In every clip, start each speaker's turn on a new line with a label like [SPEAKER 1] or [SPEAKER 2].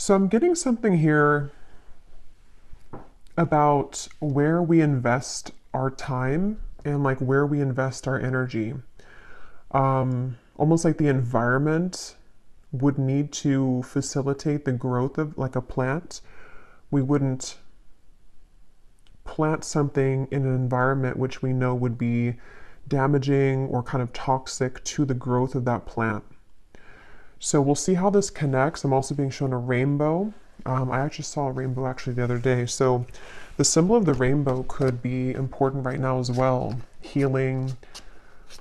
[SPEAKER 1] So I'm getting something here about where we invest our time and like where we invest our energy. Almost like the environment would need to facilitate the growth of like a plant. We wouldn't plant something in an environment which we know would be damaging or kind of toxic to the growth of that plant. So we'll see how this connects. I'm also being shown a rainbow. I actually saw a rainbow actually the other day. So the symbol of the rainbow could be important right now as well. Healing,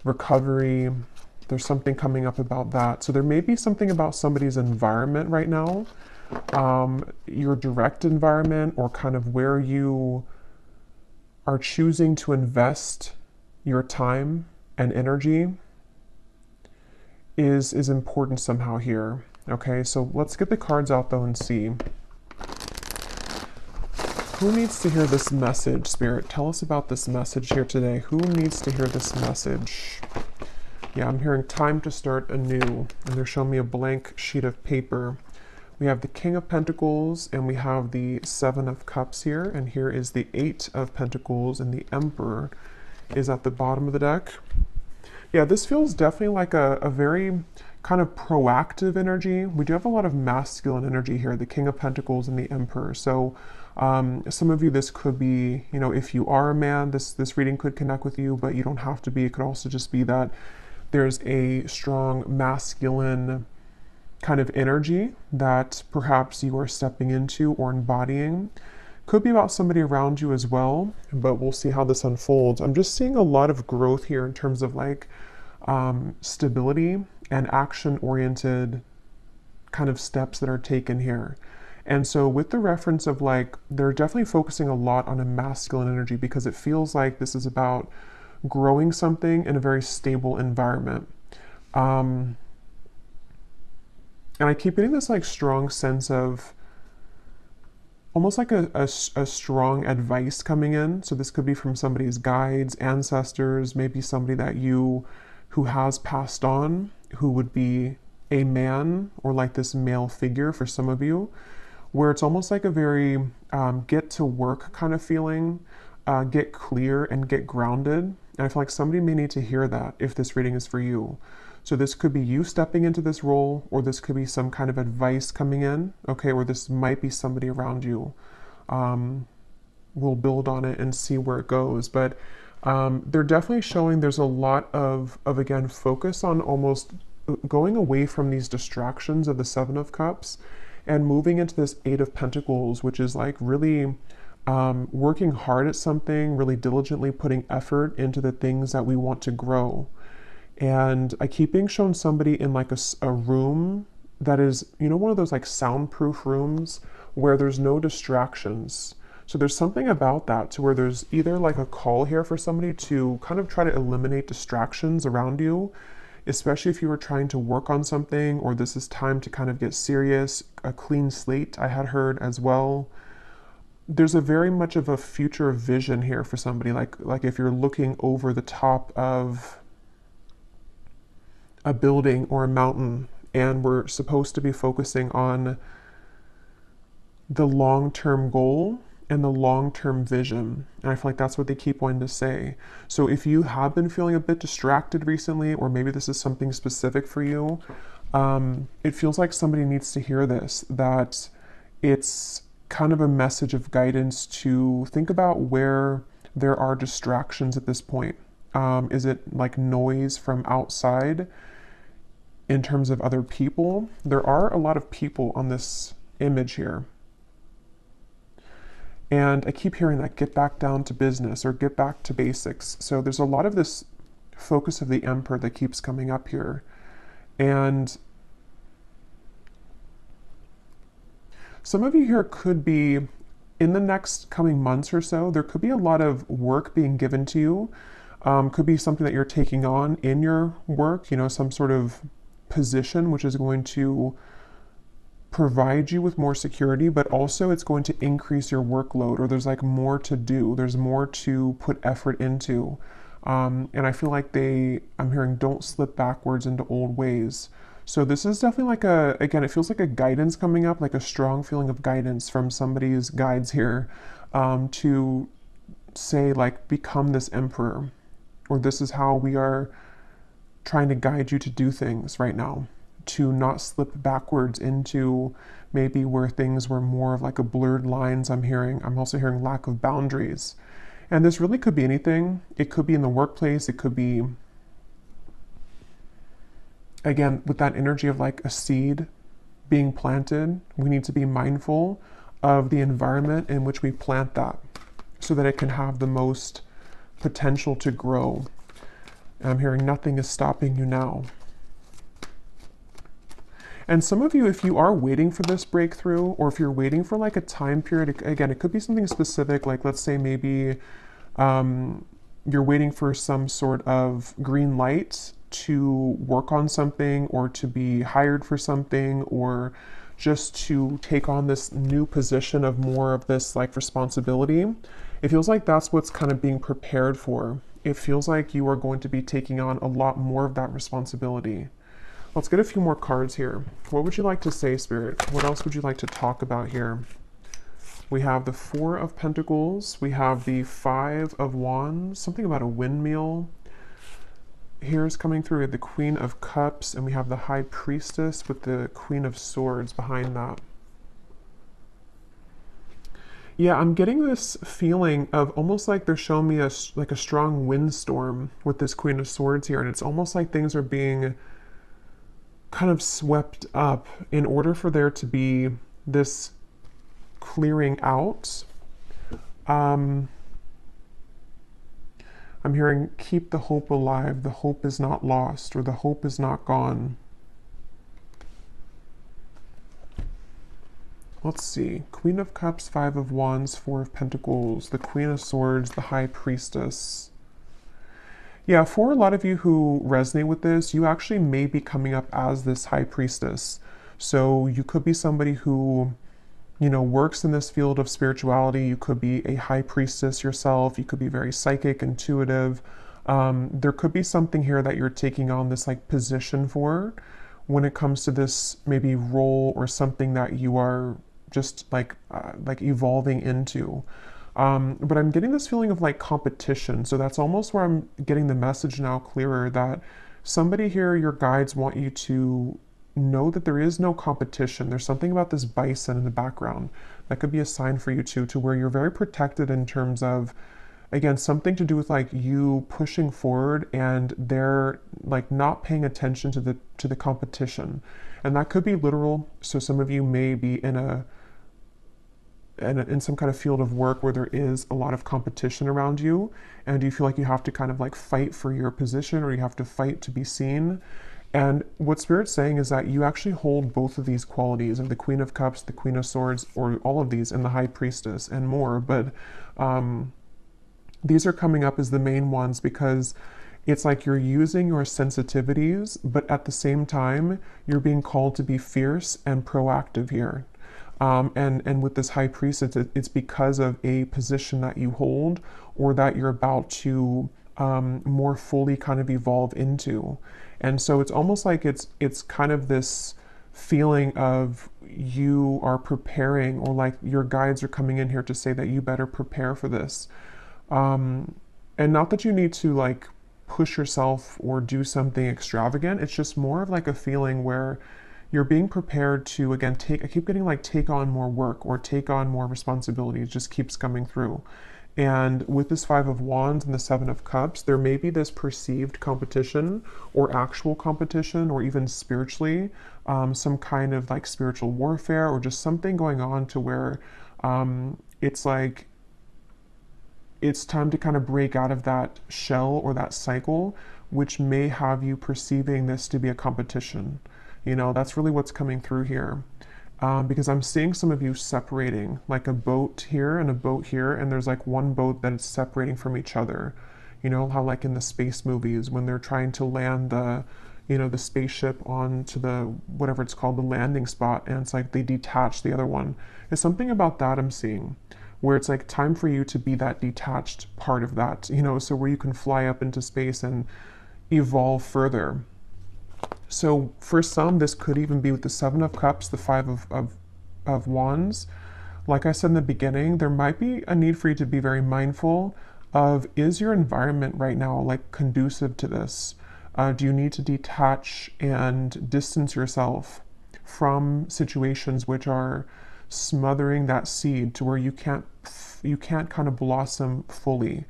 [SPEAKER 1] recovery. There's something coming up about that. So there may be something about somebody's environment right now, your direct environment, or kind of where you are choosing to invest your time and energy is important somehow here. Okay, so let's get the cards out though and see. Who needs to hear this message, Spirit? Tell us about this message here today. Who needs to hear this message? Yeah, I'm hearing time to start anew, and they're showing me a blank sheet of paper. We have the King of Pentacles, and we have the Seven of Cups here, and here is the Eight of Pentacles, and the Emperor is at the bottom of the deck. Yeah, this feels definitely like a very kind of proactive energy. We do have a lot of masculine energy here, the King of Pentacles and the Emperor. So some of you, this could be, you know, if you are a man, this reading could connect with you, but you don't have to be. It could also just be that there's a strong masculine kind of energy that perhaps you are stepping into or embodying. Could be about somebody around you as well, but we'll see how this unfolds. I'm just seeing a lot of growth here in terms of like stability and action-oriented kind of steps that are taken here. And so with the reference of like, they're definitely focusing a lot on a masculine energy because it feels like this is about growing something in a very stable environment. And I keep getting this like strong sense of almost like a strong advice coming in. So this could be from somebody's guides, ancestors, maybe somebody that you who has passed on, who would be a man or like this male figure for some of you, where it's almost like a very get to work kind of feeling, get clear and get grounded. And I feel like somebody may need to hear that if this reading is for you. So this could be you stepping into this role, or this could be some kind of advice coming in, okay, or this might be somebody around you. We'll build on it and see where it goes. But they're definitely showing there's a lot of again, focus on almost going away from these distractions of the Seven of Cups and moving into this Eight of Pentacles, which is like really working hard at something, really diligently putting effort into the things that we want to grow. And I keep being shown somebody in like a room that is, you know, one of those like soundproof rooms where there's no distractions. So there's something about that to where there's either like a call here for somebody to kind of try to eliminate distractions around you, especially if you were trying to work on something, or this is time to kind of get serious, a clean slate I had heard as well. There's a very much of a future vision here for somebody, like if you're looking over the top of a building or a mountain, and we're supposed to be focusing on the long-term goal and the long-term vision. And I feel like that's what they keep wanting to say. So if you have been feeling a bit distracted recently, or maybe this is something specific for you, it feels like somebody needs to hear this, that it's kind of a message of guidance to think about where there are distractions at this point. Is it like noise from outside in terms of other people? There are a lot of people on this image here. And I keep hearing that get back down to business or get back to basics. So there's a lot of this focus of the Emperor that keeps coming up here. And some of you here could be, in the next coming months or so, there could be a lot of work being given to you. Could be something that you're taking on in your work, you know, some sort of position which is going to provide you with more security, but also it's going to increase your workload, or there's like more to do. There's more to put effort into. And I feel like I'm hearing don't slip backwards into old ways. So this is definitely like a, again, it feels like a guidance coming up, like a strong feeling of guidance from somebody's guides here, to say like, become this emperor, or this is how we are trying to guide you to do things right now, to not slip backwards into maybe where things were more of like a blurred lines. I'm also hearing lack of boundaries. And this really could be anything. It could be in the workplace. It could be, again, with that energy of like a seed being planted. We need to be mindful of the environment in which we plant that so that it can have the most potential to grow. And I'm hearing nothing is stopping you now. And some of you, if you are waiting for this breakthrough, or if you're waiting for like a time period, again, it could be something specific, like let's say maybe you're waiting for some sort of green light to work on something, or to be hired for something, or just to take on this new position of more of this like responsibility. It feels like that's what's kind of being prepared for. It feels like you are going to be taking on a lot more of that responsibility. Let's get a few more cards here. What would you like to say, Spirit? What else would you like to talk about here? We have the Four of Pentacles. We have the Five of Wands. Something about a windmill. Here's coming through the Queen of Cups, and we have the High Priestess with the Queen of Swords behind that. Yeah, I'm getting this feeling of almost like they're showing me like a strong windstorm with this Queen of Swords here, and it's almost like things are being kind of swept up in order for there to be this clearing out. I'm hearing keep the hope alive. The hope is not lost, or the hope is not gone. Let's see. Queen of Cups, Five of Wands, Four of Pentacles, the Queen of Swords, the High Priestess. Yeah, for a lot of you who resonate with this, you actually may be coming up as this High Priestess. So you could be somebody who, you know, works in this field of spirituality. You could be a High Priestess yourself. You could be very psychic, intuitive. There could be something here that you're taking on this like position for when it comes to this maybe role, or something that you are just like evolving into. But I'm getting this feeling of like competition. So that's almost where I'm getting the message now clearer, that somebody here, your guides want you to know that there is no competition. There's something about this bison in the background that could be a sign for you too, to where you're very protected in terms of, again, something to do with like you pushing forward, and they're like not paying attention to the competition. And that could be literal. So some of you may be in some kind of field of work where there is a lot of competition around you, and you feel like you have to kind of like fight for your position, or you have to fight to be seen. And what Spirit's saying is that you actually hold both of these qualities of the Queen of Cups, the Queen of Swords, or all of these, and the High Priestess and more. But these are coming up as the main ones because it's like you're using your sensitivities, but at the same time, you're being called to be fierce and proactive here. And with this High Priestess, it's because of a position that you hold, or that you're about to more fully kind of evolve into. And so it's almost like it's kind of this feeling of you are preparing, or like your guides are coming in here to say that you better prepare for this. And not that you need to like push yourself or do something extravagant. It's just more of like a feeling where you're being prepared to, again, I keep getting like take on more work or take on more responsibility. It just keeps coming through. And with this Five of Wands and the Seven of Cups, there may be this perceived competition, or actual competition, or even spiritually, some kind of like spiritual warfare, or just something going on to where it's like it's time to kind of break out of that shell or that cycle, which may have you perceiving this to be a competition. You know, that's really what's coming through here. Because I'm seeing some of you separating, like a boat here and a boat here, and there's like one boat that is separating from each other. You know, how like in the space movies, when they're trying to land the spaceship onto the, whatever it's called, the landing spot, and it's like they detach the other one. There's something about that I'm seeing, where it's like time for you to be that detached part of that, you know, so where you can fly up into space and evolve further. So for some, this could even be with the Seven of Cups, the Five of Wands. Like I said in the beginning, there might be a need for you to be very mindful of, is your environment right now like conducive to this? Do you need to detach and distance yourself from situations which are smothering that seed to where you can't kind of blossom fully?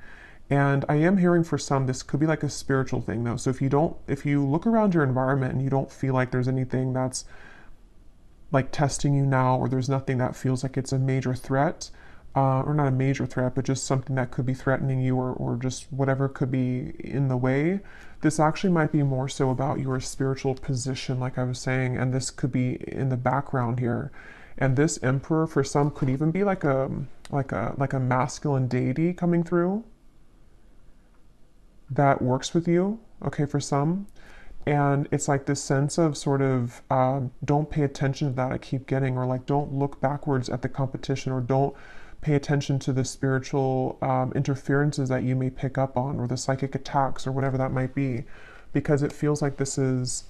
[SPEAKER 1] And I am hearing for some, this could be like a spiritual thing though. So if you look around your environment and you don't feel like there's anything that's like testing you now, or there's nothing that feels like it's a major threat, or not a major threat, but just something that could be threatening you, or just whatever could be in the way, this actually might be more so about your spiritual position, like I was saying, and this could be in the background here. And this Emperor for some could even be like a masculine deity coming through that works with you, okay, for some. And it's like this sense of sort of don't pay attention to that I keep getting, or like don't look backwards at the competition, or don't pay attention to the spiritual interferences that you may pick up on, or the psychic attacks, or whatever that might be, because it feels like this is,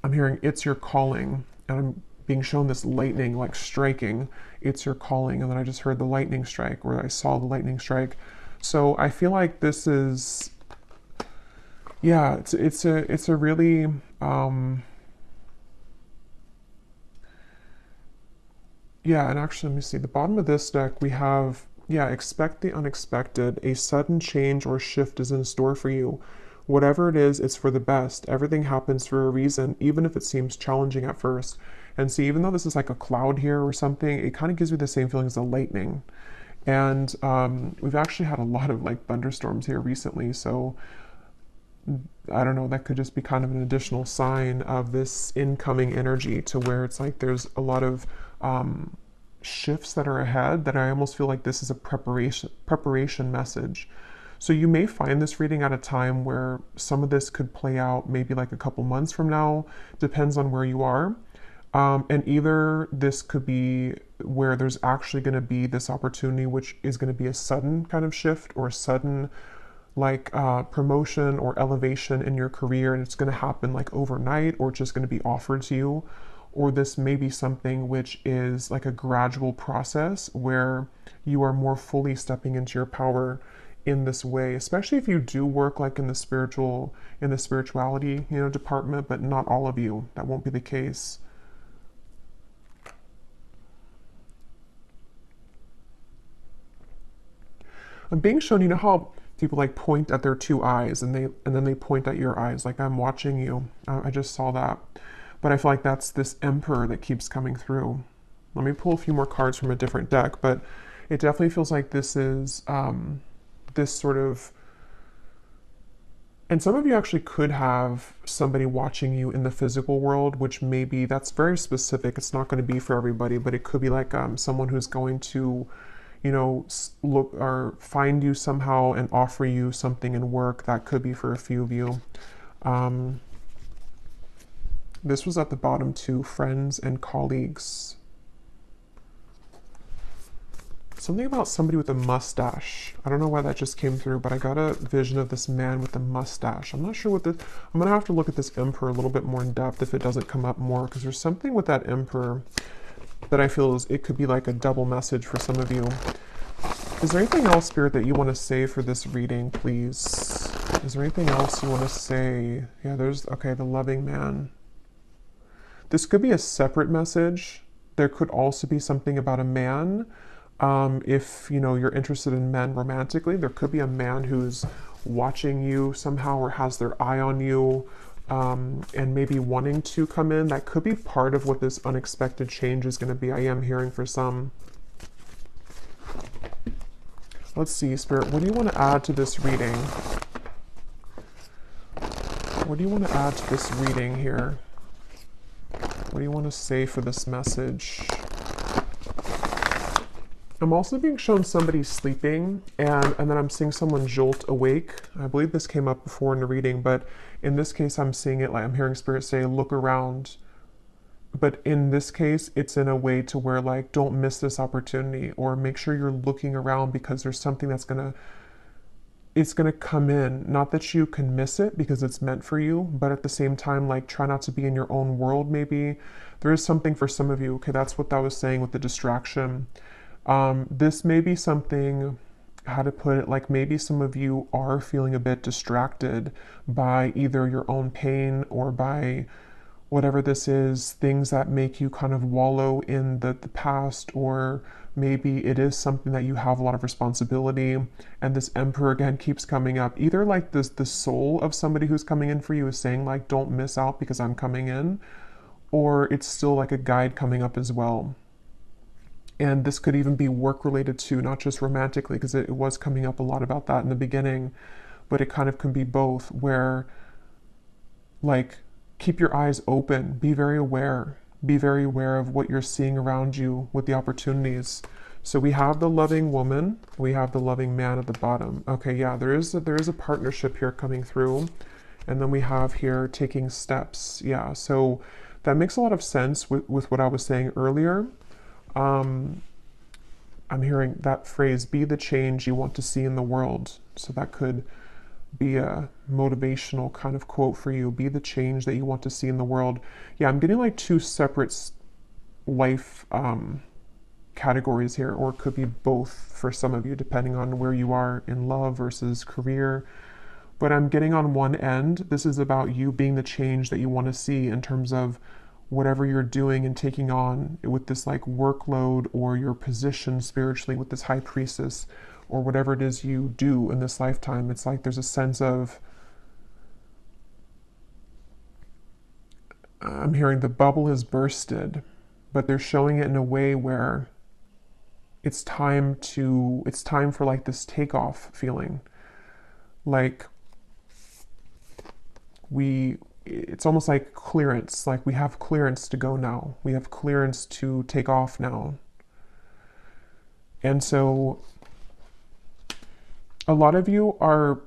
[SPEAKER 1] I'm hearing it's your calling, and I'm being shown this lightning like striking, it's your calling, and then I just heard the lightning strike, or I saw the lightning strike. So I feel like this is, yeah, it's a really yeah, and actually let me see, the bottom of this deck we have, yeah, expect the unexpected. A sudden change or shift is in store for you. Whatever it is, it's for the best. Everything happens for a reason, even if it seems challenging at first. And see, even though this is like a cloud here or something, it kind of gives me the same feeling as a lightning. And we've actually had a lot of like thunderstorms here recently, so I don't know, that could just be kind of an additional sign of this incoming energy, to where it's like there's a lot of shifts that are ahead, that I almost feel like this is a preparation message. So you may find this reading at a time where some of this could play out maybe like a couple months from now, depends on where you are. And either this could be where there's actually going to be this opportunity, which is going to be a sudden kind of shift, or a sudden like promotion or elevation in your career, and it's going to happen like overnight, or it's just going to be offered to you. Or this may be something which is like a gradual process where you are more fully stepping into your power in this way, especially if you do work like in the spirituality, department, but not all of you, that won't be the case. I'm being shown, how people like point at their two eyes, and then they point at your eyes, like I'm watching you. I just saw that. But I feel like that's this Emperor that keeps coming through. Let me pull a few more cards from a different deck, but it definitely feels like this is this sort of, and some of you actually could have somebody watching you in the physical world, which maybe that's very specific. It's not going to be for everybody, but it could be like someone who's going to, look or find you somehow and offer you something in work. That could be for a few of you. This was at the bottom too, friends and colleagues. Something about somebody with a mustache. I don't know why that just came through, but I got a vision of this man with a mustache. I'm not sure what this, I'm gonna have to look at this Emperor a little bit more in depth if it doesn't come up more, because there's something with that Emperor that I feel is, it could be like a double message for some of you. Is there anything else, Spirit, that you want to say for this reading, please? Is there anything else you want to say? Yeah, okay, the loving man. This could be a separate message. There could also be something about a man. If, you're interested in men romantically, there could be a man who's watching you somehow, or has their eye on you, and maybe wanting to come in. That could be part of what this unexpected change is going to be. I am hearing for some. Let's see, Spirit, what do you want to add to this reading? What do you want to add to this reading here? What do you want to say for this message? I'm also being shown somebody sleeping, and then I'm seeing someone jolt awake. I believe this came up before in the reading, but in this case, I'm seeing it like I'm hearing Spirit say, look around. But in this case, it's in a way to where like, don't miss this opportunity, or make sure you're looking around, because there's something that's gonna, it's going to come in. Not that you can miss it because it's meant for you, but at the same time, like, try not to be in your own world. Maybe there is something for some of you. Okay, that's what I was saying with the distraction. This may be something, how to put it, like maybe some of you are feeling a bit distracted by either your own pain or by whatever this is, things that make you kind of wallow in the past, or maybe it is something that you have a lot of responsibility. And this Emperor again keeps coming up. Either like this, the soul of somebody who's coming in for you is saying like, don't miss out because I'm coming in, or it's still like a guide coming up as well. And this could even be work related too, not just romantically, because it was coming up a lot about that in the beginning, but it kind of can be both, where like, keep your eyes open, be very aware of what you're seeing around you with the opportunities. So we have the loving woman, we have the loving man at the bottom. Okay, yeah, there is a partnership here coming through. And then we have here taking steps. Yeah, so that makes a lot of sense with what I was saying earlier. I'm hearing that phrase, be the change you want to see in the world. So that could be a motivational kind of quote for you. Be the change that you want to see in the world. Yeah, I'm getting like two separate life categories here, or it could be both for some of you, depending on where you are in love versus career. But I'm getting on one end, this is about you being the change that you want to see in terms of whatever you're doing and taking on with this like workload, or your position spiritually with this high priestess, or whatever it is you do in this lifetime. It's like there's a sense of, I'm hearing the bubble has bursted, but they're showing it in a way where it's time for like this takeoff feeling. Like it's almost like clearance, like we have clearance to go now. We have clearance to take off now. And so a lot of you are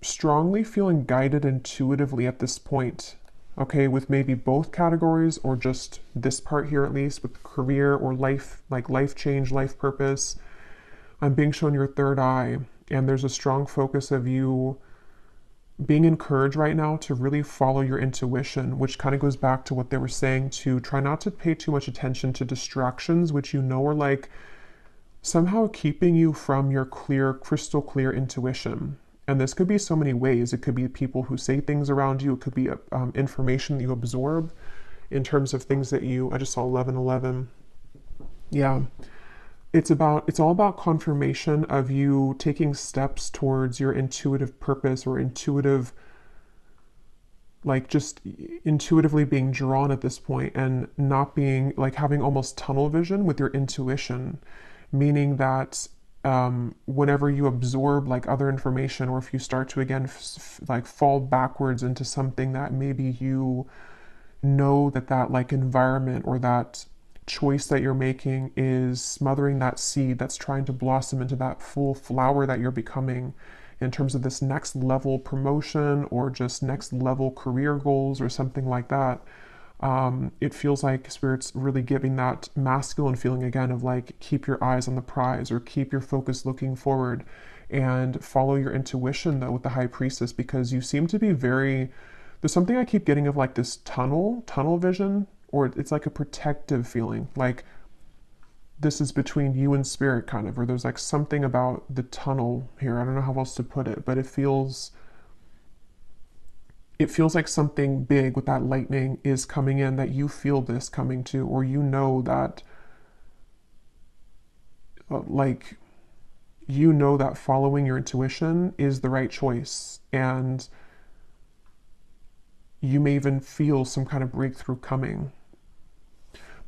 [SPEAKER 1] strongly feeling guided intuitively at this point, okay, with maybe both categories, or just this part here at least, with career or life, like life change, life purpose. I'm being shown your third eye, and there's a strong focus of you being encouraged right now to really follow your intuition, which kind of goes back to what they were saying, to try not to pay too much attention to distractions, which you know are like somehow keeping you from your clear, crystal clear intuition. And this could be so many ways. It could be people who say things around you. It could be information that you absorb in terms of things that I just saw 1111. Yeah. It's all about confirmation of you taking steps towards your intuitive purpose, or intuitive, like just intuitively being drawn at this point, and not being like having almost tunnel vision with your intuition, meaning that whenever you absorb like other information, or if you start to again like fall backwards into something that maybe you know that like environment or that choice that you're making is smothering that seed that's trying to blossom into that full flower that you're becoming, in terms of this next level promotion, or just next level career goals, or something like that. It feels like Spirit's really giving that masculine feeling again of like, keep your eyes on the prize, or keep your focus looking forward, and follow your intuition though with the High Priestess, because you seem to be there's something I keep getting of like this tunnel vision, or it's like a protective feeling, like this is between you and Spirit kind of, or there's like something about the tunnel here. I don't know how else to put it, but it feels like something big with that lightning is coming in, that you feel this coming to, or you know that that following your intuition is the right choice, and you may even feel some kind of breakthrough coming.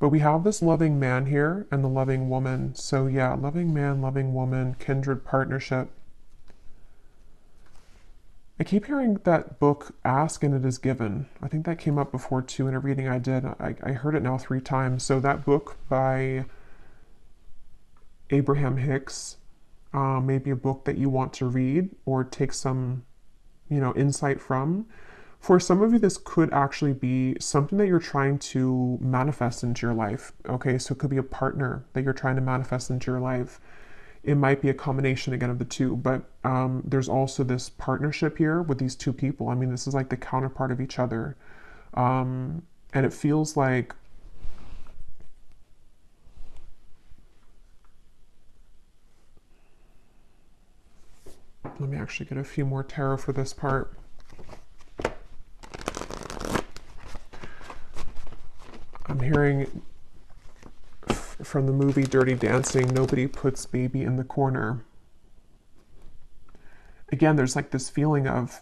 [SPEAKER 1] But we have this loving man here and the loving woman. So yeah, loving man, loving woman, kindred partnership. I keep hearing that book, Ask and It Is Given. I think that came up before too in a reading I did. I heard it now 3 times. So that book by Abraham Hicks, maybe a book that you want to read or take some, insight from. For some of you, this could actually be something that you're trying to manifest into your life. Okay, so it could be a partner that you're trying to manifest into your life. it might be a combination again of the two, but there's also this partnership here with these two people. I mean, this is like the counterpart of each other. And it feels like let me actually get a few more tarot for this part. I'm hearing from the movie Dirty Dancing, nobody puts baby in the corner. Again, there's like this feeling of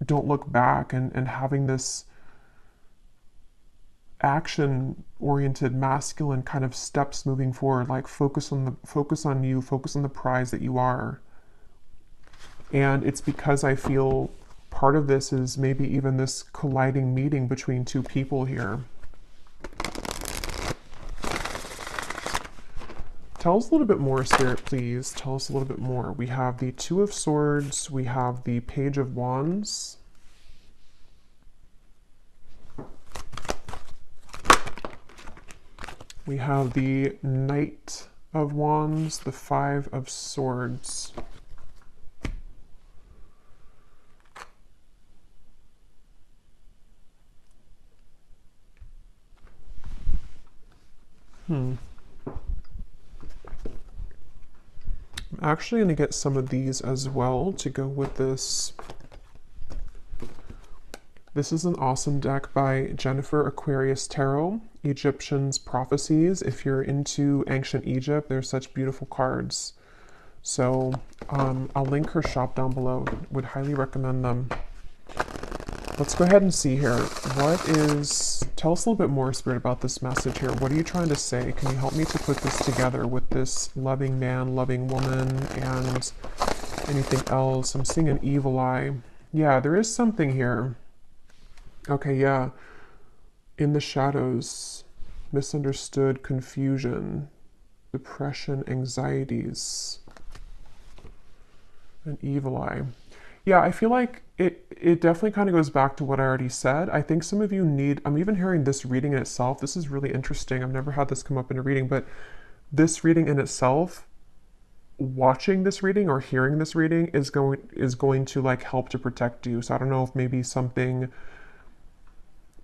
[SPEAKER 1] don't look back and having this action-oriented masculine kind of steps moving forward, like focus on you, focus on the prize that you are. And it's because I feel part of this is maybe even this colliding meeting between two people here. Tell us a little bit more, Spirit, please. Tell us a little bit more. We have the Two of Swords. We have the Page of Wands. We have the Knight of Wands, the Five of Swords. I'm actually going to get some of these as well to go with this. This is an awesome deck by Jennifer Aquarius Tarot, Egyptians Prophecies. If you're into ancient Egypt, there's such beautiful cards. So I'll link her shop down below. Would highly recommend them. Let's go ahead and see here. Tell us a little bit more, Spirit, about this message here. What are you trying to say? Can you help me to put this together with this loving man, loving woman, and anything else? I'm seeing an evil eye. Yeah, there is something here. Okay, yeah. In the shadows, misunderstood, confusion, depression, anxieties, an evil eye. Yeah, I feel like it definitely kind of goes back to what I already said. I think some of you I'm even hearing this reading in itself. This is really interesting. I've never had this come up in a reading, but this reading in itself, watching this reading or hearing this reading is going to like help to protect you. So I don't know if maybe something,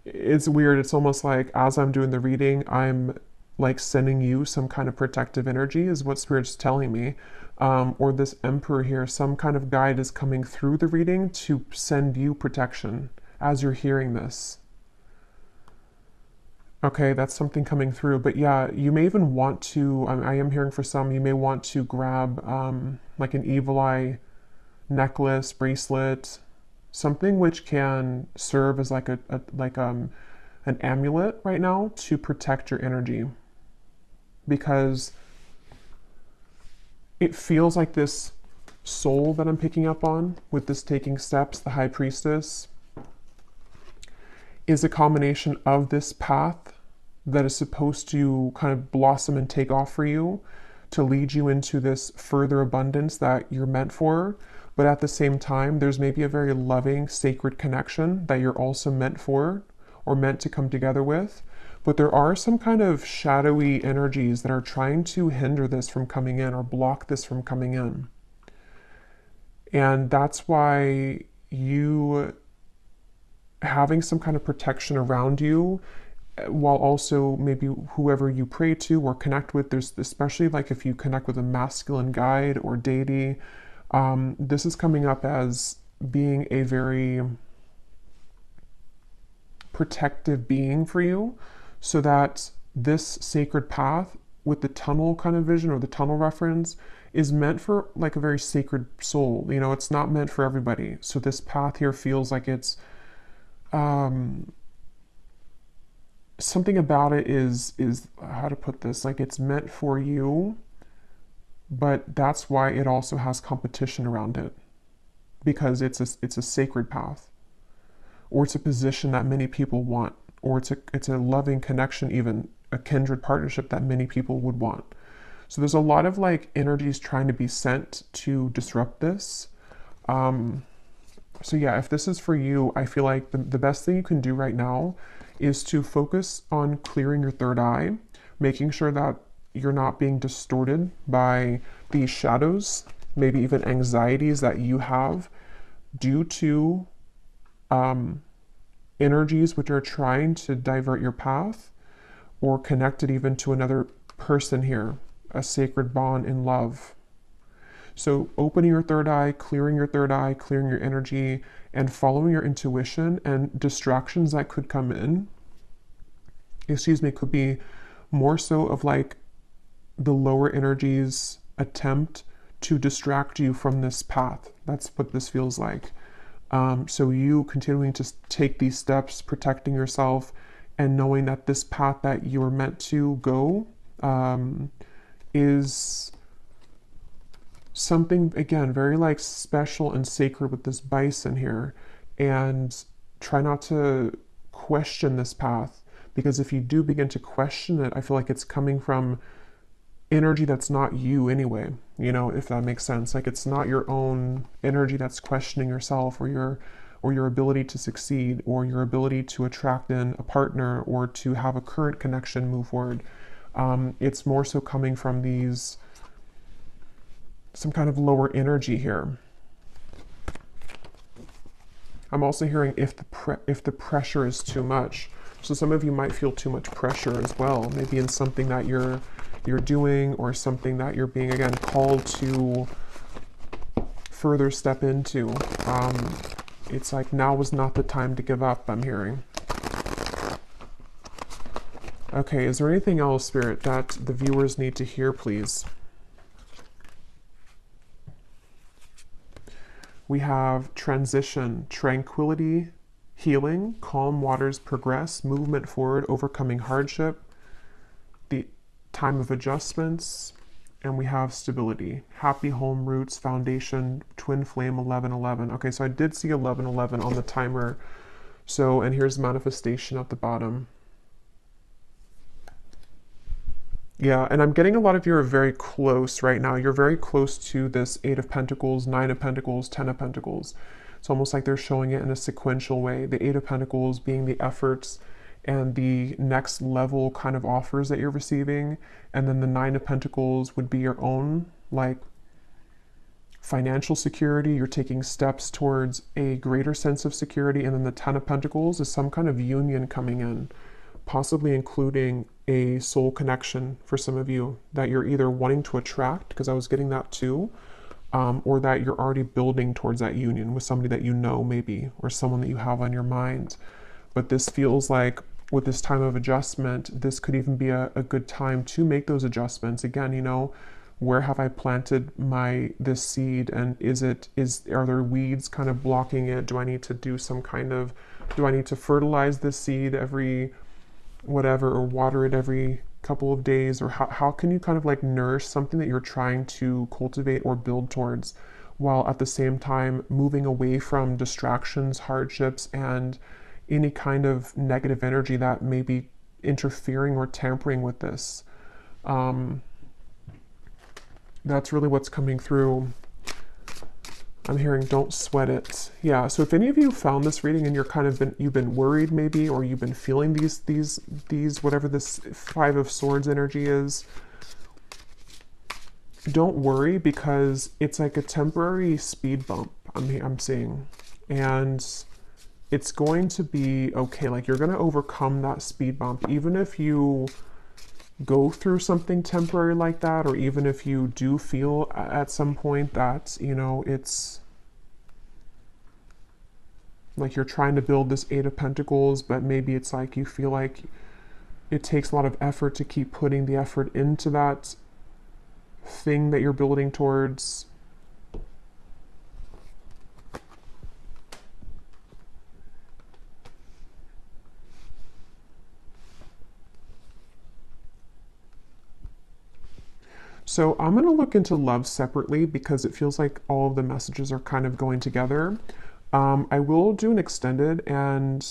[SPEAKER 1] it's weird. It's almost like as I'm doing the reading, I'm like sending you some kind of protective energy is what Spirit's telling me. Or this Emperor here, some kind of guide is coming through the reading to send you protection as you're hearing this. Okay, that's something coming through. But yeah, you may even want to, I am hearing for some, you may want to grab like an evil eye necklace, bracelet, something which can serve as like an amulet right now to protect your energy. Because it feels like this soul that I'm picking up on with this taking steps, the High Priestess, is a combination of this path that is supposed to kind of blossom and take off for you to lead you into this further abundance that you're meant for. But at the same time, there's maybe a very loving, sacred connection that you're also meant for or meant to come together with. But there are some kind of shadowy energies that are trying to hinder this from coming in or block this from coming in. And that's why you having some kind of protection around you, while also maybe whoever you pray to or connect with, there's especially like if you connect with a masculine guide or deity, this is coming up as being a very protective being for you. So that this sacred path with the tunnel kind of vision or the tunnel reference is meant for like a very sacred soul. You know, it's not meant for everybody. So this path here feels like it's something about it is how to put this, like it's meant for you, but that's why it also has competition around it, because it's a sacred path, or it's a position that many people want, or it's a loving connection, even a kindred partnership that many people would want. So there's a lot of like energies trying to be sent to disrupt this. So yeah, if this is for you, I feel like the best thing you can do right now is to focus on clearing your third eye, making sure that you're not being distorted by these shadows, maybe even anxieties that you have due to energies which are trying to divert your path or connect it even to another person here, a sacred bond in love. So opening your third eye, clearing your energy, and following your intuition, and distractions that could come in, could be more so of like the lower energies attempt to distract you from this path. That's what this feels like. So you continuing to take these steps, protecting yourself, and knowing that this path that you're meant to go is something, again, very like special and sacred with this bison here. And try not to question this path, because if you do begin to question it, I feel like it's coming from energy that's not you anyway, you know, if that makes sense. Like it's not your own energy that's questioning yourself, or your ability to succeed, or your ability to attract in a partner, or to have a current connection move forward. It's more so coming from some kind of lower energy here. I'm also hearing if the pressure is too much. So some of you might feel too much pressure as well, maybe in something that you're doing, or something that you're being, again, called to further step into. It's like now is not the time to give up, I'm hearing. Okay, is there anything else, Spirit, that the viewers need to hear, please? We have transition, tranquility, healing, calm waters progress, movement forward, overcoming hardship, the time of adjustments, and we have stability, happy home, roots, foundation, twin flame, 1111. Okay, so I did see 1111 on the timer. So, and here's manifestation at the bottom. Yeah, and I'm getting a lot of you are very close right now. You're very close to this 8 of Pentacles, 9 of Pentacles, 10 of Pentacles. It's almost like they're showing it in a sequential way. The 8 of Pentacles being the efforts and the next level kind of offers that you're receiving. And then the 9 of Pentacles would be your own, like, financial security. You're taking steps towards a greater sense of security. And then the 10 of Pentacles is some kind of union coming in, possibly including a soul connection for some of you that you're either wanting to attract, because I was getting that too, or that you're already building towards that union with somebody that you know, maybe, or someone that you have on your mind. But this feels like with this time of adjustment, this could even be a good time to make those adjustments. Again, you know, where have I planted this seed, and are there weeds kind of blocking it? Do I need to do do I need to fertilize this seed every whatever, or water it every couple of days? Or how can you kind of like nourish something that you're trying to cultivate or build towards, while at the same time moving away from distractions, hardships, and any kind of negative energy that may be interfering or tampering with this. That's really what's coming through. I'm hearing don't sweat it. Yeah, so if any of you found this reading and you've been worried maybe, or you've been feeling these whatever this 5 of Swords energy is, don't worry, because it's like a temporary speed bump I'm seeing. And it's going to be okay. Like, you're going to overcome that speed bump, even if you go through something temporary like that, or even if you do feel at some point that, you know, it's like you're trying to build this 8 of Pentacles, but maybe it's like you feel like it takes a lot of effort to keep putting the effort into that thing that you're building towards. So I'm going to look into love separately, because it feels like all of the messages are kind of going together. I will do an extended, and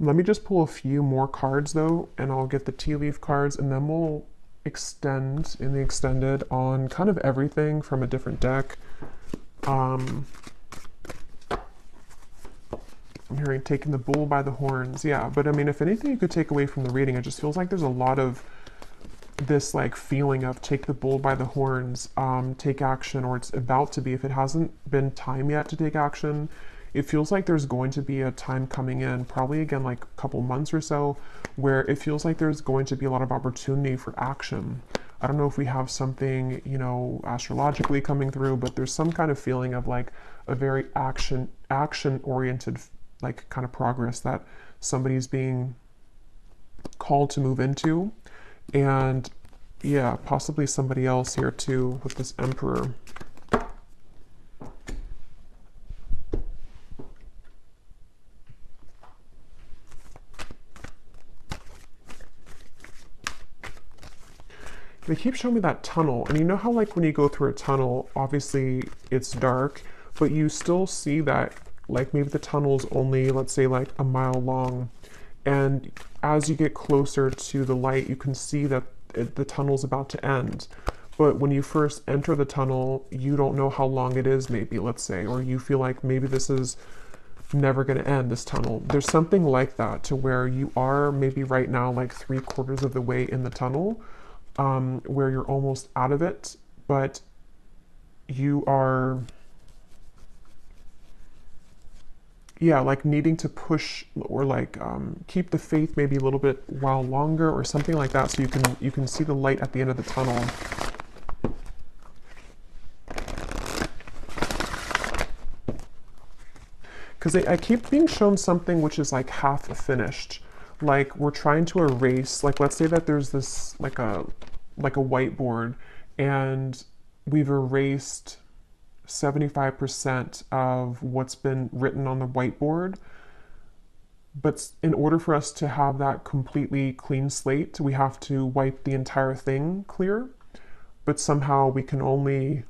[SPEAKER 1] let me just pull a few more cards though, and I'll get the tea leaf cards, and then we'll extend in the extended on kind of everything from a different deck. I'm hearing taking the bull by the horns. Yeah, but I mean, if anything you could take away from the reading, it just feels like there's a lot of this like feeling of take the bull by the horns, take action, or it's about to be. If it hasn't been time yet to take action, it feels like there's going to be a time coming in, probably again like a couple months or so, where it feels like there's going to be a lot of opportunity for action. I don't know if we have something, you know, astrologically coming through, but there's some kind of feeling of like a very action oriented like kind of progress that somebody's being called to move into. And yeah, possibly somebody else here too with this Emperor. They keep showing me that tunnel, and you know how like when you go through a tunnel, obviously it's dark, but you still see that like maybe the tunnel's only, let's say, like a mile long, and as you get closer to the light, you can see that the tunnel's about to end. But when you first enter the tunnel, you don't know how long it is, maybe, let's say, or you feel like maybe this is never going to end, this tunnel. There's something like that to where you are maybe right now like 3/4 of the way in the tunnel, where you're almost out of it, but you are, yeah, like needing to push or like keep the faith maybe a little bit while longer or something like that, so you can see the light at the end of the tunnel. Because I keep being shown something which is like half finished, like we're trying to erase, like let's say that there's this like a whiteboard, and we've erased 75% of what's been written on the whiteboard. But in order for us to have that completely clean slate, we have to wipe the entire thing clear. But somehow we can only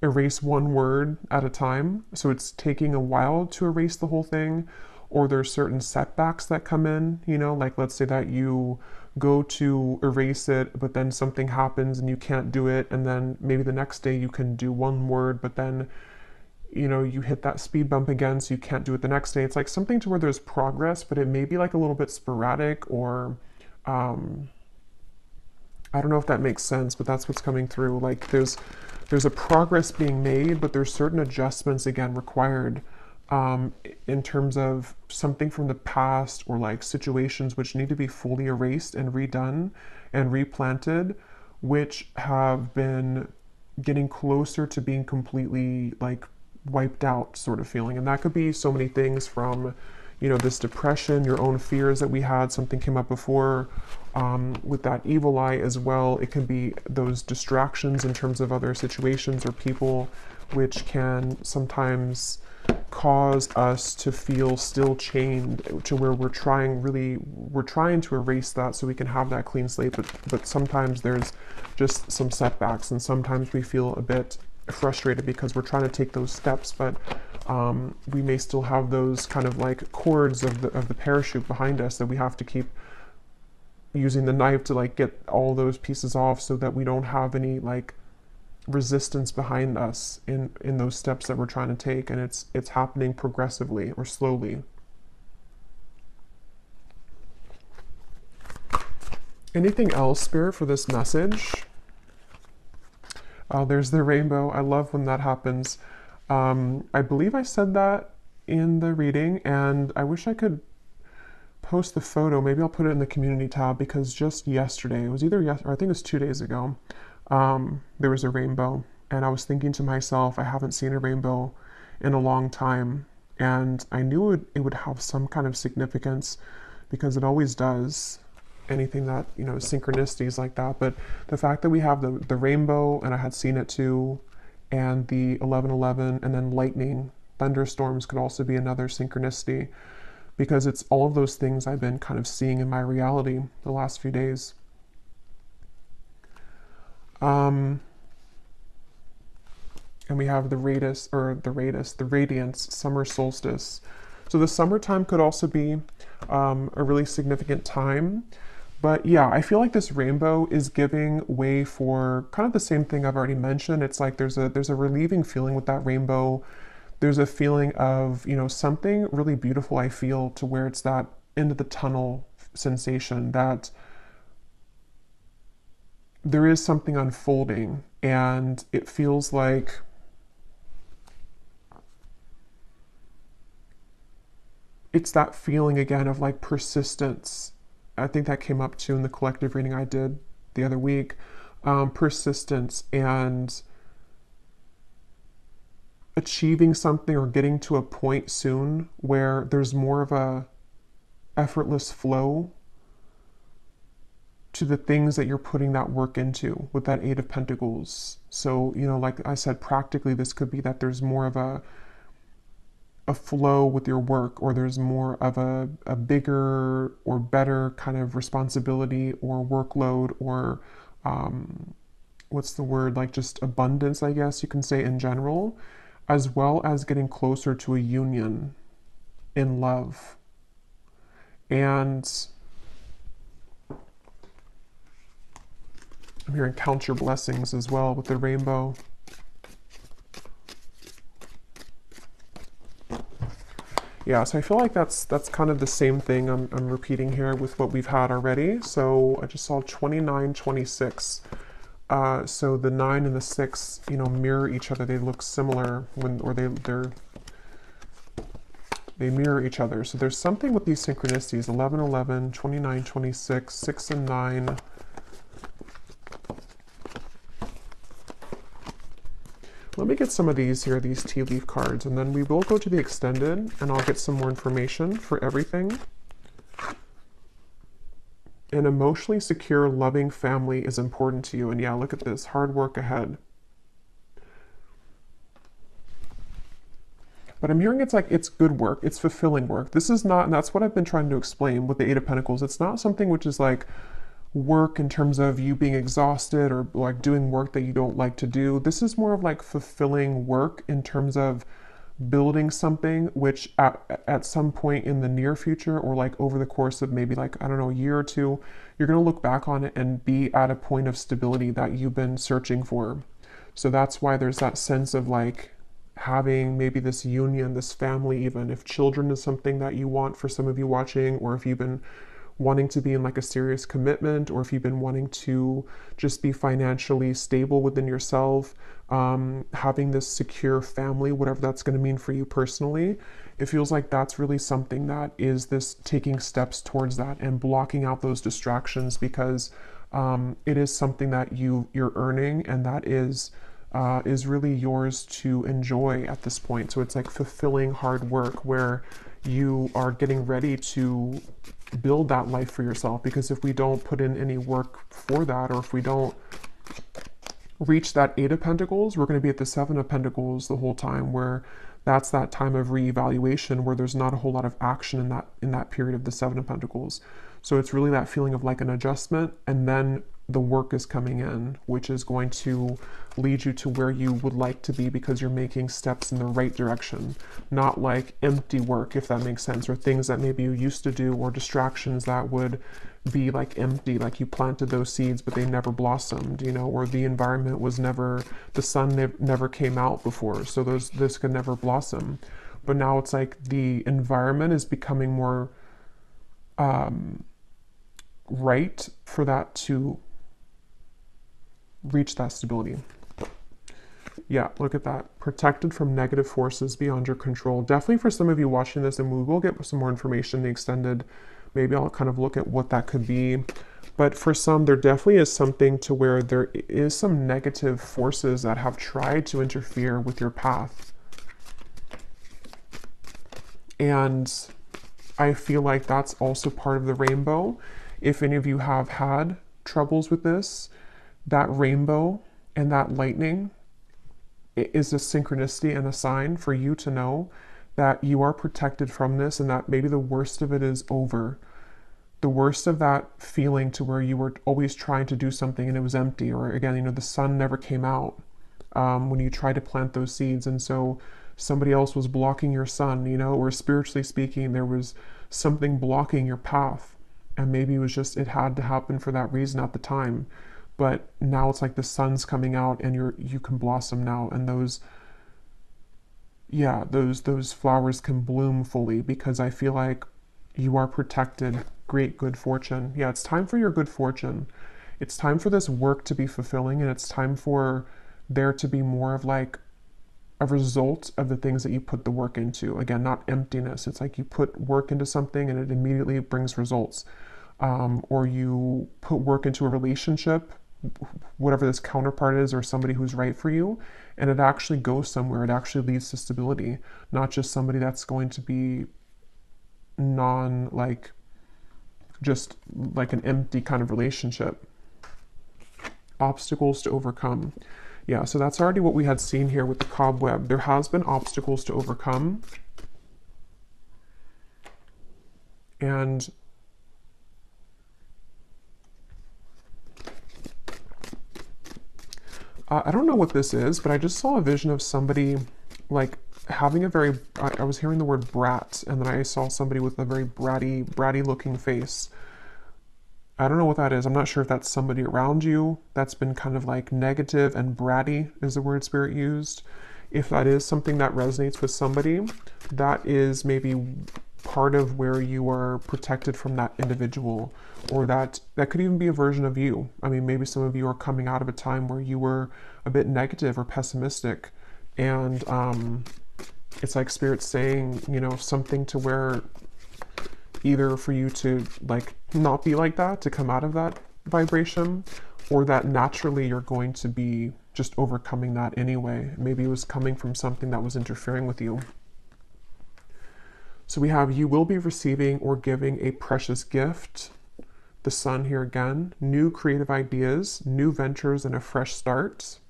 [SPEAKER 1] erase one word at a time. So it's taking a while to erase the whole thing, or there's certain setbacks that come in, you know, like let's say that you go to erase it, but then something happens and you can't do it. And then maybe the next day you can do one word, but then, you know, you hit that speed bump again, so you can't do it the next day. It's like something to where there's progress, but it may be like a little bit sporadic, or I don't know if that makes sense, but that's what's coming through. Like there's a progress being made, but there's certain adjustments again required, in terms of something from the past, or like situations which need to be fully erased and redone and replanted, which have been getting closer to being completely like wiped out sort of feeling. And that could be so many things from, you know, this depression, your own fears that we had, something came up before, with that evil eye as well. It can be those distractions in terms of other situations or people, which can sometimes cause us to feel still chained to where we're trying to erase that so we can have that clean slate, but sometimes there's just some setbacks, and sometimes we feel a bit frustrated because we're trying to take those steps, but we may still have those kind of like cords of the parachute behind us that we have to keep using the knife to like get all those pieces off, so that we don't have any like resistance behind us in those steps that we're trying to take, and it's happening progressively or slowly. Anything else, Spirit, for this message? There's the rainbow. I love when that happens. I believe I said that in the reading, and I wish I could post the photo. Maybe I'll put it in the community tab, because just yesterday, it was either yesterday, or I think it was 2 days ago, there was a rainbow, and I was thinking to myself, I haven't seen a rainbow in a long time, and I knew it would have some kind of significance, because it always does, anything that, you know, synchronicities like that. But the fact that we have the rainbow, and I had seen it too, and the 1111, and then lightning, thunderstorms could also be another synchronicity, because it's all of those things I've been kind of seeing in my reality the last few days. And we have the radiance, summer solstice. So the summertime could also be a really significant time. But yeah, I feel like this rainbow is giving way for kind of the same thing I've already mentioned. It's like there's a relieving feeling with that rainbow. There's a feeling of, you know, something really beautiful, I feel, to where it's that end of the tunnel sensation, that there is something unfolding, and it feels like it's that feeling again of like persistence. I think that came up too in the collective reading I did the other week. Persistence and achieving something or getting to a point soon where there's more of a effortless flow to the things that you're putting that work into with that Eight of Pentacles. So, you know, like I said, practically this could be that there's more of a flow with your work, or there's more of a bigger or better kind of responsibility or workload, or what's the word, like just abundance, I guess you can say, in general, as well as getting closer to a union in love. And I'm hearing count your blessings as well with the rainbow. Yeah, so I feel like that's kind of the same thing I'm repeating here with what we've had already. So I just saw 29, 26. So the 9 and the 6, you know, mirror each other. They look similar they mirror each other. So there's something with these synchronicities: 11, 11, 29, 26, 6 and 9. Let me get some of these here, these tea leaf cards, and then we will go to the extended and I'll get some more information for everything. An emotionally secure, loving family is important to you. And yeah, look at this, hard work ahead. But I'm hearing it's like, it's good work, it's fulfilling work. This is not, and that's what I've been trying to explain with the Eight of Pentacles. It's not something which is like work in terms of you being exhausted or like doing work that you don't like to do. This is more of like fulfilling work in terms of building something which at some point in the near future, or like over the course of maybe like, I don't know, a year or two, you're going to look back on it and be at a point of stability that you've been searching for. So that's why there's that sense of like having maybe this union, this family, even if children is something that you want for some of you watching, or if you've been wanting to be in like a serious commitment, or if you've been wanting to just be financially stable within yourself, having this secure family, whatever that's going to mean for you personally, it feels like that's really something that is this taking steps towards that and blocking out those distractions, because it is something that you're earning, and that is really yours to enjoy at this point. So it's like fulfilling hard work where you are getting ready to build that life for yourself. Because if we don't put in any work for that, or if we don't reach that Eight of Pentacles, we're going to be at the Seven of Pentacles the whole time, where that's that time of reevaluation where there's not a whole lot of action in that period of the Seven of Pentacles. So it's really that feeling of like an adjustment, and then the work is coming in, which is going to lead you to where you would like to be, because you're making steps in the right direction, not like empty work, if that makes sense, or things that maybe you used to do, or distractions that would be like empty, like you planted those seeds but they never blossomed, you know, or the environment was never, the sun never came out before, so this could never blossom. But now it's like the environment is becoming more right for that to reach that stability. Yeah, look at that. Protected from negative forces beyond your control. Definitely for some of you watching this, and we will get some more information in the extended. Maybe I'll kind of look at what that could be. But for some, there definitely is something to where there is some negative forces that have tried to interfere with your path. And I feel like that's also part of the rainbow. If any of you have had troubles with this, that rainbow and that lightning is a synchronicity and a sign for you to know that you are protected from this, and that maybe the worst of it is over. The worst of that feeling to where you were always trying to do something and it was empty, or again, you know, the sun never came out when you tried to plant those seeds, and so somebody else was blocking your sun, you know, or spiritually speaking, there was something blocking your path, and maybe it was just, it had to happen for that reason at the time. But now it's like the sun's coming out and you can blossom now, and those flowers can bloom fully, because I feel like you are protected. Great good fortune. Yeah, it's time for your good fortune. it's time for this work to be fulfilling, and it's time for there to be more of like a result of the things that you put the work into. Again, not emptiness. It's like you put work into something and it immediately brings results. Or you put work into a relationship, whatever this counterpart is, or somebody who's right for you, and it actually goes somewhere. It actually leads to stability, not just somebody that's going to be just like an empty kind of relationship. Obstacles to overcome. Yeah, so that's already what we had seen here with the cobweb. There has been obstacles to overcome. And I don't know what this is, but I just saw a vision of somebody like having a very, I was hearing the word brat, and then I saw somebody with a very bratty looking face. I don't know what that is. I'm not sure if that's somebody around you that's been kind of like negative, and bratty is the word Spirit used. If that is something that resonates with somebody, that is maybe part of where you are protected from that individual, or that could even be a version of you. I mean, maybe some of you are coming out of a time where you were a bit negative or pessimistic, and it's like Spirit saying, you know, something to where either for you to like not be like that, to come out of that vibration, or that naturally you're going to be just overcoming that anyway. Maybe it was coming from something that was interfering with you. So we have, you will be receiving or giving a precious gift. The Sun here again. New creative ideas, new ventures, and a fresh start.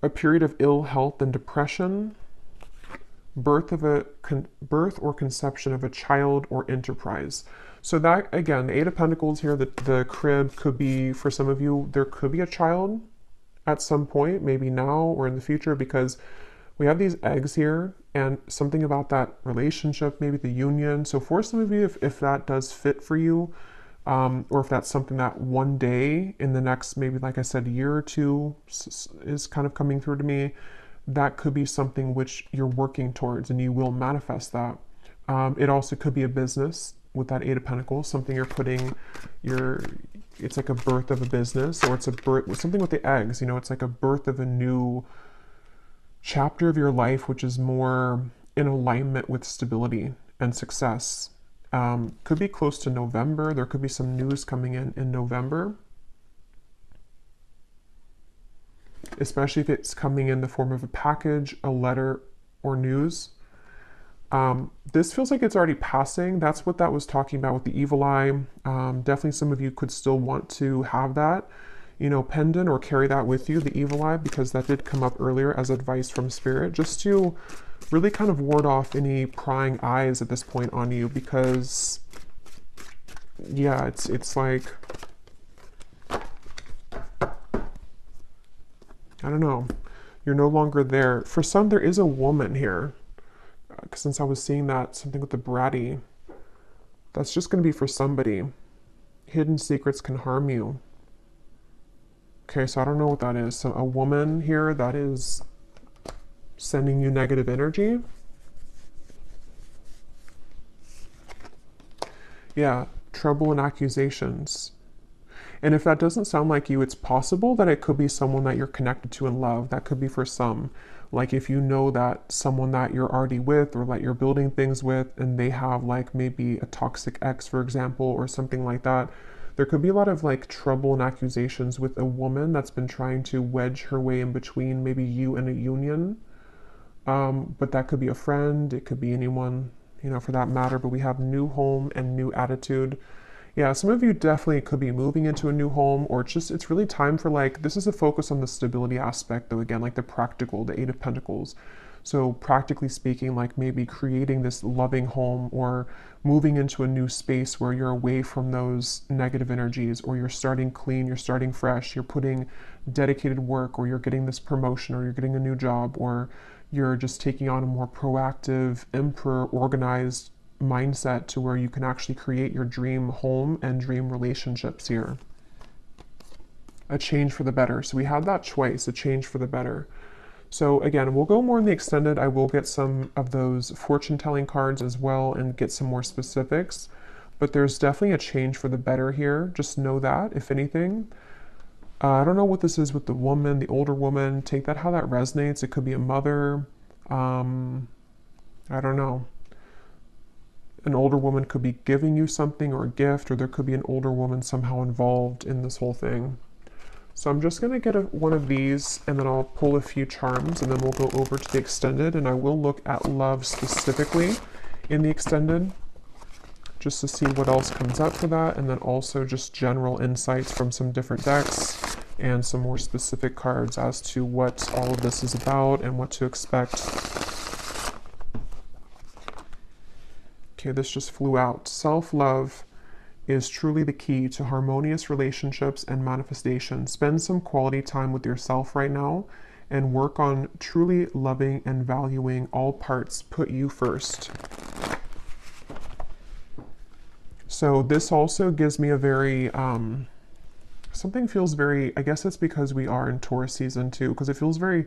[SPEAKER 1] A period of ill health and depression. Birth or conception of a child or enterprise. So that, again, the Eight of Pentacles here, the crib could be, for some of you, there could be a child at some point, maybe now or in the future, because we have these eggs here, and something about that relationship, maybe the union. So for some of you, if that does fit for you, or if that's something that one day in the next, maybe like I said, year or two is kind of coming through to me, that could be something which you're working towards, and you will manifest that. It also could be a business with that Eight of Pentacles, something you're putting it's like a birth of a business, or it's a birth, something with the eggs, you know, it's like a birth of a new chapter of your life, which is more in alignment with stability and success. Could be close to November. There could be some news coming in November, especially if it's coming in the form of a package, a letter, or news. This feels like it's already passing. That's what that was talking about with the evil eye. Definitely some of you could still want to have that, you know, pendant or carry that with you, the evil eye, because that did come up earlier as advice from Spirit, just to really kind of ward off any prying eyes at this point on you, because yeah, it's like, I don't know, you're no longer there. For some, there is a woman here, since I was seeing that, something with the bratty, that's just going to be for somebody. Hidden secrets can harm you. Okay, so I don't know what that is. So a woman here that is sending you negative energy. Yeah, trouble and accusations. And if that doesn't sound like you, it's possible that it could be someone that you're connected to in love. That could be for some. Like if you know that someone that you're already with, or that you're building things with, and they have like maybe a toxic ex, for example, or something like that, there could be a lot of like trouble and accusations with a woman that's been trying to wedge her way in between maybe you and a union. But that could be a friend, it could be anyone, you know, for that matter. But we have new home and new attitude. Yeah, some of you definitely could be moving into a new home, or it's really time for like, this is a focus on the stability aspect though, again, like the practical, the Eight of Pentacles. So practically speaking, like maybe creating this loving home, or moving into a new space where you're away from those negative energies, or you're starting clean, you're starting fresh, you're putting dedicated work, or you're getting this promotion, or you're getting a new job, or you're just taking on a more proactive, emperor, organized mindset to where you can actually create your dream home and dream relationships here. A change for the better. So we have that choice, a change for the better. So again, we'll go more in the extended. I will get some of those fortune telling cards as well and get some more specifics. but there's definitely a change for the better here. Just know that, if anything. I don't know what this is with the woman, the older woman. Take that how that resonates. It could be a mother. I don't know. An older woman could be giving you something or a gift, or there could be an older woman somehow involved in this whole thing. So I'm just going to get one of these, and then I'll pull a few charms, and then we'll go over to the extended, and I will look at love specifically in the extended, just to see what else comes up for that, and then also just general insights from some different decks, and some more specific cards as to what all of this is about and what to expect. Okay, this just flew out. Self-love is truly the key to harmonious relationships and manifestation. Spend some quality time with yourself right now and work on truly loving and valuing all parts. Put you first. So this also gives me a very, something feels very, I guess it's because we are in Taurus season too, because it feels very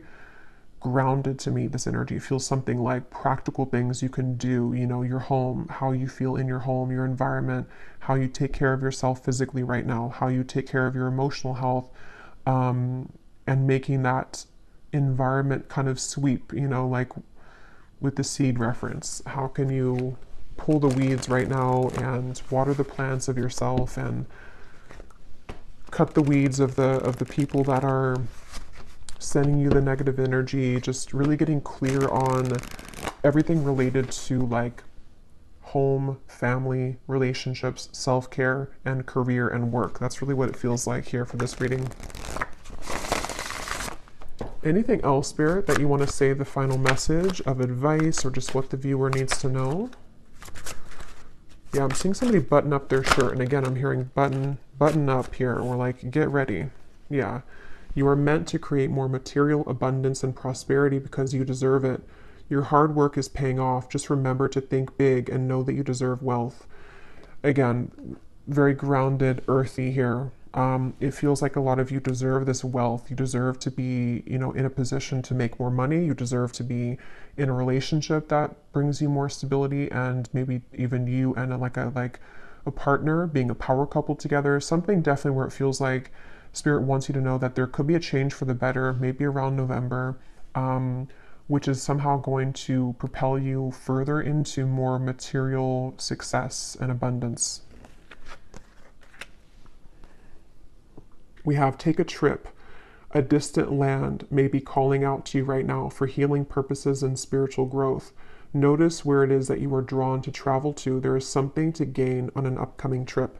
[SPEAKER 1] grounded to me, this energy. It feels something like practical things you can do, you know, your home, how you feel in your home, your environment, how you take care of yourself physically right now, how you take care of your emotional health, and making that environment kind of sweep, you know, like with the seed reference. How can you pull the weeds right now and water the plants of yourself and cut the weeds of the people that are sending you the negative energy, just really getting clear on everything related to like home, family, relationships, self-care, and career and work. That's really what it feels like here for this reading. Anything else, Spirit, that you want to say, the final message of advice or just what the viewer needs to know? Yeah, I'm seeing somebody button up their shirt, and again, I'm hearing button up here, or like get ready. Yeah. You are meant to create more material abundance and prosperity because you deserve it. Your hard work is paying off. Just remember to think big and know that you deserve wealth. Again, very grounded, earthy here. It feels like a lot of you deserve this wealth. You deserve to be, you know, in a position to make more money. You deserve to be in a relationship that brings you more stability, and maybe even you and a partner being a power couple together. Something definitely where it feels like Spirit wants you to know that there could be a change for the better, maybe around November, which is somehow going to propel you further into more material success and abundance. We have take a trip. A distant land may be calling out to you right now for healing purposes and spiritual growth. Notice where it is that you are drawn to travel to. There is something to gain on an upcoming trip.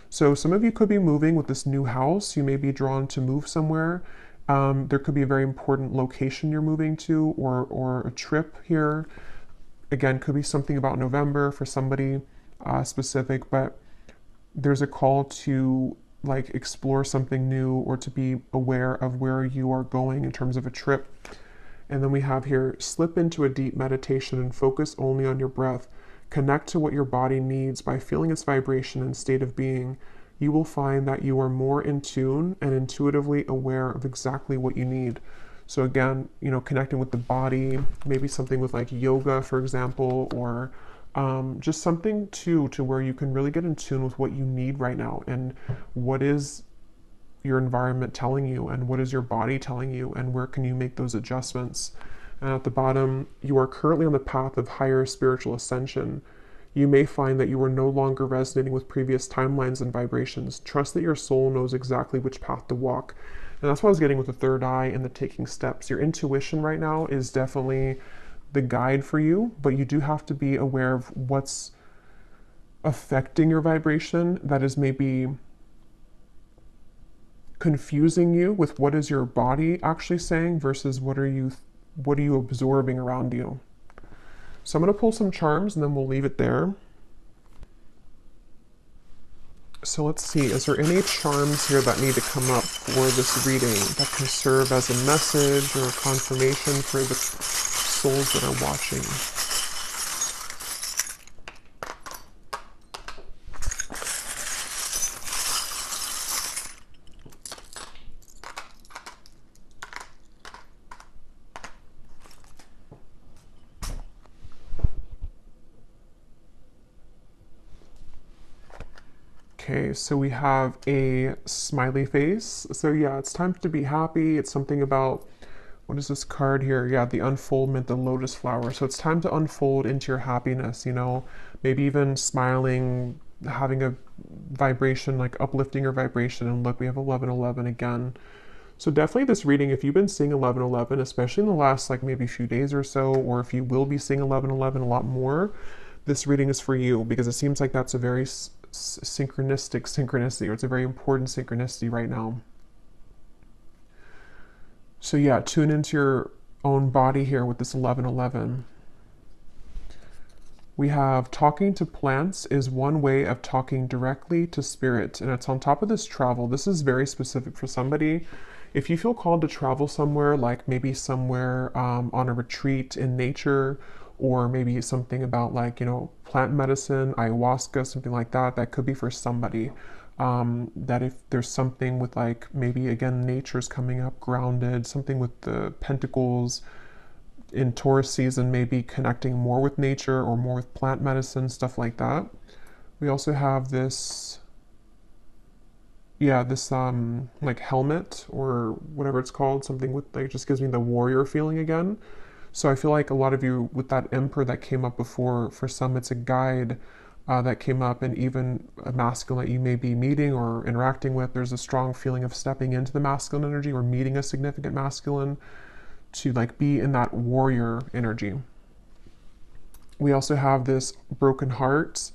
[SPEAKER 1] So some of you could be moving with this new house. You may be drawn to move somewhere. There could be a very important location you're moving to, or a trip here. Again, could be something about November for somebody specific, but there's a call to like explore something new or to be aware of where you are going in terms of a trip. And then we have here, slip into a deep meditation and focus only on your breath. Connect to what your body needs by feeling its vibration and state of being. You will find that you are more in tune and intuitively aware of exactly what you need. So again, you know, connecting with the body, maybe something with like yoga, for example, or just something to where you can really get in tune with what you need right now, and what is your environment telling you, and what is your body telling you, and where can you make those adjustments. And at the bottom, you are currently on the path of higher spiritual ascension. You may find that you are no longer resonating with previous timelines and vibrations. Trust that your soul knows exactly which path to walk. And that's what I was getting with the third eye and the taking steps. Your intuition right now is definitely the guide for you, but you do have to be aware of what's affecting your vibration that is maybe confusing you with what is your body actually saying versus what are you absorbing around you. So I'm going to pull some charms and then we'll leave it there. So let's see, is there any charms here that need to come up for this reading that can serve as a message or a confirmation for the souls that are watching? Okay, so we have a smiley face. So yeah, it's time to be happy. It's something about, what is this card here? Yeah, the unfoldment, the lotus flower. So it's time to unfold into your happiness, you know, maybe even smiling, having a vibration, like uplifting your vibration. And look, we have 1111 again. So definitely this reading, if you've been seeing 1111, especially in the last like maybe few days or so, or if you will be seeing 1111 a lot more, this reading is for you because it seems like that's a very synchronicity, or it's a very important synchronicity right now. So yeah, tune into your own body here with this 1111. We have talking to plants is one way of talking directly to spirit, and it's on top of this travel. This is very specific for somebody. If you feel called to travel somewhere, like maybe somewhere on a retreat in nature, or maybe something about like, you know, plant medicine, ayahuasca, something like that, that could be for somebody. That if there's something with like maybe again nature's coming up, grounded, something with the pentacles in Taurus season, maybe connecting more with nature or more with plant medicine, stuff like that. We also have this, yeah, this like helmet or whatever it's called, something with like, just gives me the warrior feeling again. So I feel like a lot of you with that emperor that came up before, for some it's a guide that came up, and even a masculine that you may be meeting or interacting with, there's a strong feeling of stepping into the masculine energy or meeting a significant masculine to like be in that warrior energy. We also have this broken heart.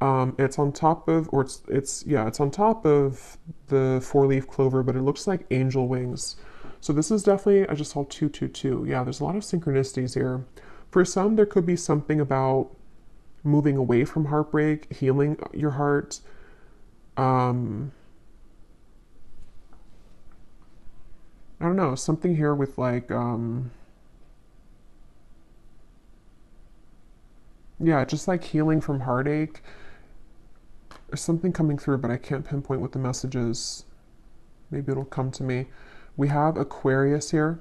[SPEAKER 1] It's on top of, or it's on top of the four-leaf clover, but it looks like angel wings. So this is definitely, I just saw 222. Yeah, there's a lot of synchronicities here. For some, there could be something about moving away from heartbreak, healing your heart. I don't know, something here with like, yeah, just like healing from heartache. There's something coming through, but I can't pinpoint what the message is. Maybe it'll come to me. We have Aquarius here.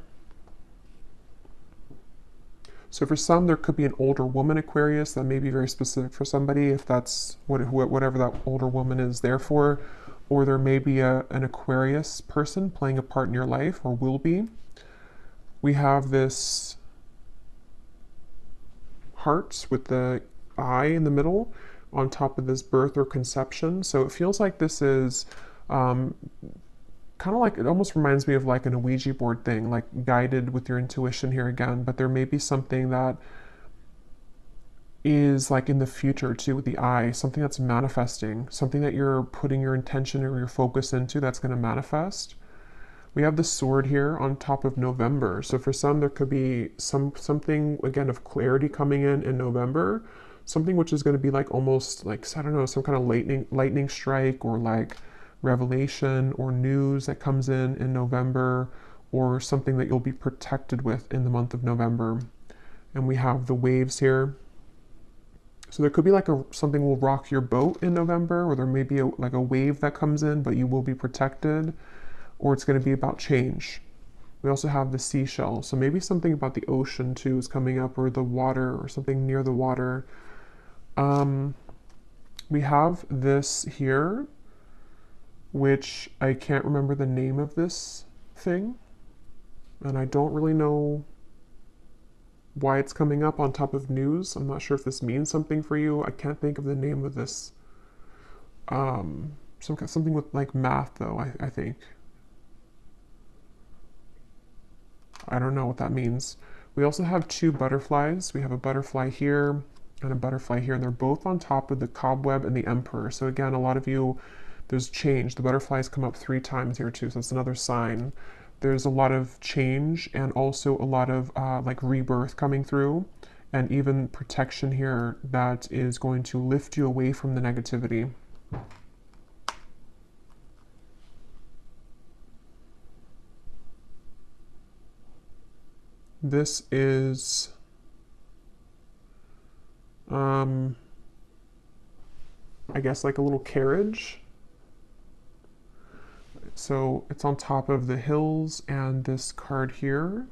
[SPEAKER 1] So for some, there could be an older woman Aquarius that may be very specific for somebody, if that's whatever that older woman is there for. Or there may be an Aquarius person playing a part in your life, or will be. We have this heart with the eye in the middle on top of this birth or conception. So it feels like this is kind of like, it almost reminds me of like an Ouija board thing, like guided with your intuition here again, but there may be something that is like in the future too with the eye, something that's manifesting, something that you're putting your intention or your focus into that's going to manifest. We have the sword here on top of November. So for some, there could be something again of clarity coming in November, something which is going to be like almost like, I don't know, some kind of lightning strike, or like revelation or news that comes in November, or something that you'll be protected with in the month of November. And we have the waves here. So there could be like something will rock your boat in November, or there may be like a wave that comes in, but you will be protected, or it's going to be about change. We also have the seashell. So maybe something about the ocean too is coming up, or the water, or something near the water. We have this here, which I can't remember the name of this thing, and I don't really know why it's coming up on top of news. I'm not sure if this means something for you. I can't think of the name of this. Something with like math though, I think. I don't know what that means. We also have two butterflies. We have a butterfly here and a butterfly here, and they're both on top of the cobweb and the emperor. So again, a lot of you, there's change. The butterflies come up 3 times here too, so it's another sign. There's a lot of change, and also a lot of like rebirth coming through, and even protection here that is going to lift you away from the negativity. This is I guess like a little carriage. So it's on top of the hills and this card here.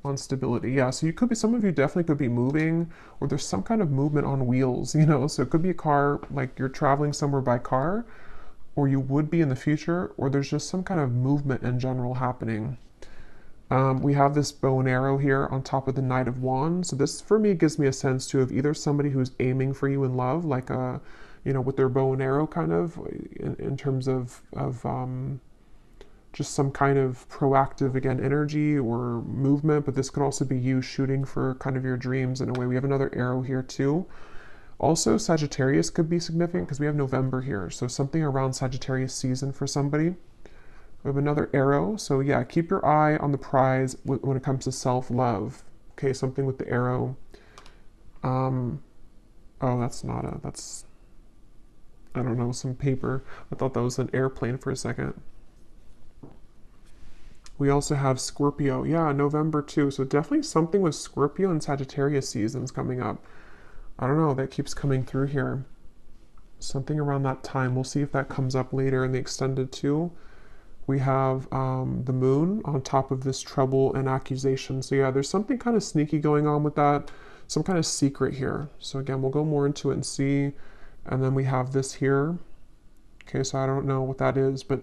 [SPEAKER 1] on stability. Yeah, so you could be, some of you definitely could be moving, or there's some kind of movement on wheels, you know, so it could be a car, like you're traveling somewhere by car, or you would be in the future, or there's just some kind of movement in general happening. We have this bow and arrow here on top of the Knight of Wands. So this, for me, gives me a sense too of either somebody who's aiming for you in love, like a, you know, with their bow and arrow, kind of, in terms of just some kind of proactive, again, energy or movement. But this could also be you shooting for kind of your dreams in a way. We have another arrow here too. Also, Sagittarius could be significant because we have November here. So something around Sagittarius season for somebody. We have another arrow. So yeah, keep your eye on the prize when it comes to self-love. Okay, something with the arrow. Oh, that's not a, that's, I don't know, some paper. I thought that was an airplane for a second. We also have Scorpio. Yeah, November too. So definitely something with Scorpio and Sagittarius seasons coming up. I don't know, that keeps coming through here. Something around that time. We'll see if that comes up later in the extended too. We have the moon on top of this trouble and accusation. So yeah, there's something kind of sneaky going on with that. Some kind of secret here. So again, we'll go more into it and see. And then we have this here. Okay, so I don't know what that is, but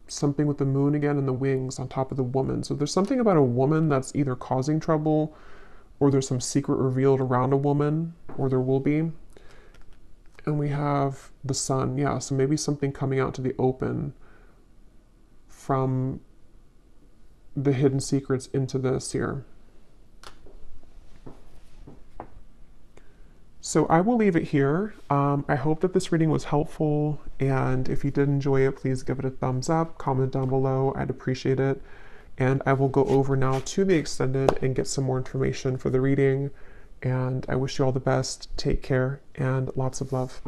[SPEAKER 1] something with the moon again and the wings on top of the woman. So there's something about a woman that's either causing trouble, or there's some secret revealed around a woman, or there will be. And we have the sun. Yeah, so maybe something coming out to the open from the hidden secrets into this here. So I will leave it here. I hope that this reading was helpful, and if you did enjoy it, please give it a thumbs up, comment down below. I'd appreciate it. And I will go over now to the extended and get some more information for the reading. And I wish you all the best. Take care and lots of love.